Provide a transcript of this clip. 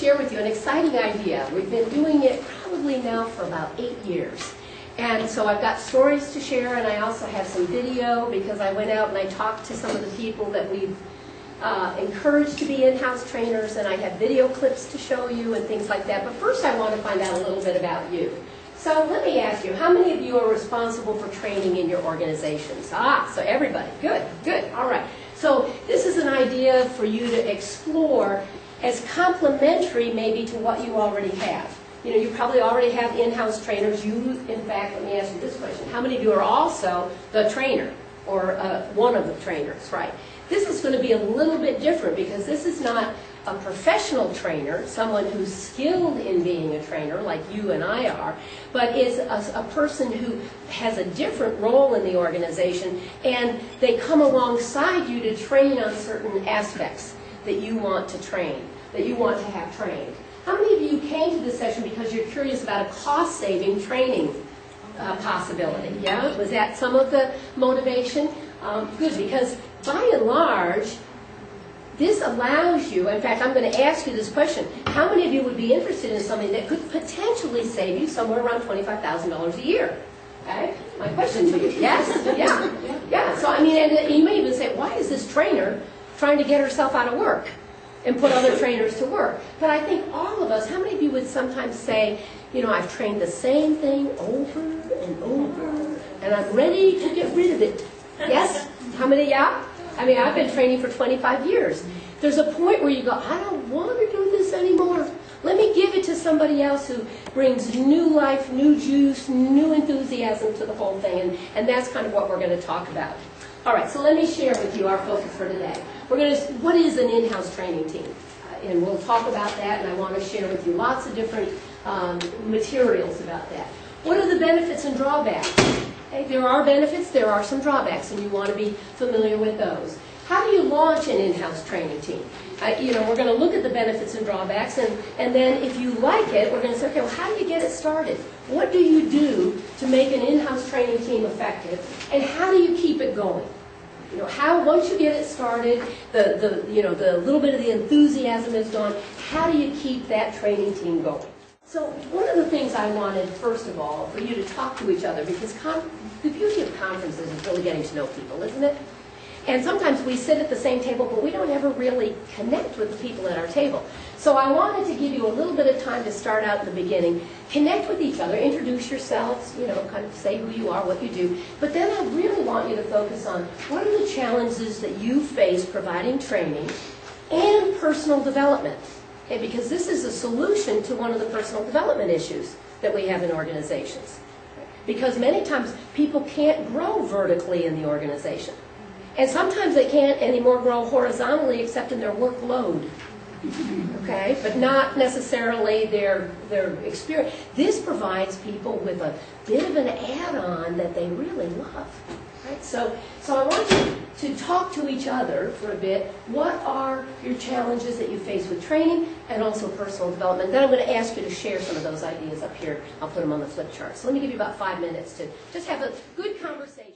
share with you an exciting idea. We've been doing it probably now for about 8 years. And so I've got stories to share, and I also have some video because I went out and I talked to some of the people that we've encouraged to be in-house trainers, and I have video clips to show you and things like that. But first I want to find out a little bit about you. So let me ask you, how many of you are responsible for training in your organizations? So everybody. Good, good. All right. So this is an idea for you to explore as complementary maybe to what you already have. You know, you probably already have in-house trainers. You, in fact, let me ask you this question. How many of you are also the trainer or one of the trainers, right? This is going to be a little bit different because this is not a professional trainer, someone who's skilled in being a trainer like you and I are, but is a person who has a different role in the organization, and they come alongside you to train on certain aspects that you want to train, that you want to have trained. How many of you came to this session because you're curious about a cost-saving training possibility? Yeah? Was that some of the motivation? Good, because by and large, this allows you, in fact, I'm going to ask you this question. How many of you would be interested in something that could potentially save you somewhere around $25,000 a year? Okay? My question to you. Yes? Yeah. Yeah. So, I mean, and you may even say, why is this trainer trying to get herself out of work and put other trainers to work? But I think all of us, how many of you would sometimes say, you know, I've trained the same thing over and over, and I'm ready to get rid of it. Yes? How many, yeah? I mean, I've been training for 25 years. There's a point where you go, I don't want to do this anymore. Let me give it to somebody else who brings new life, new juice, new enthusiasm to the whole thing. And that's kind of what we're going to talk about. All right, so let me share with you our focus for today. What is an in-house training team? And we'll talk about that, and I want to share with you lots of different materials about that. What are the benefits and drawbacks? Okay, there are benefits, there are some drawbacks, and you want to be familiar with those. How do you launch an in-house training team? You know, we're going to look at the benefits and drawbacks, and then if you like it, we're going to say, okay, well, how do you get it started? What do you do to make an in-house training team effective, and how do you keep it going? You know, how, once you get it started, the little bit of the enthusiasm is gone, how do you keep that training team going? So one of the things I wanted, first of all, for you to talk to each other, because the beauty of conferences is really getting to know people, isn't it? And sometimes we sit at the same table, but we don't ever really connect with the people at our table. So I wanted to give you a little bit of time to start out at the beginning, connect with each other, introduce yourselves, you know, kind of say who you are, what you do. But then I really want you to focus on what are the challenges that you face providing training and personal development. Okay, because this is a solution to one of the personal development issues that we have in organizations. Because many times people can't grow vertically in the organization. And sometimes they can't anymore grow horizontally except in their workload. Okay, but not necessarily their experience. This provides people with a bit of an add-on that they really love. Right? So I want you to talk to each other for a bit. What are your challenges that you face with training and also personal development? Then I'm going to ask you to share some of those ideas up here. I'll put them on the flip chart. So let me give you about 5 minutes to just have a good conversation.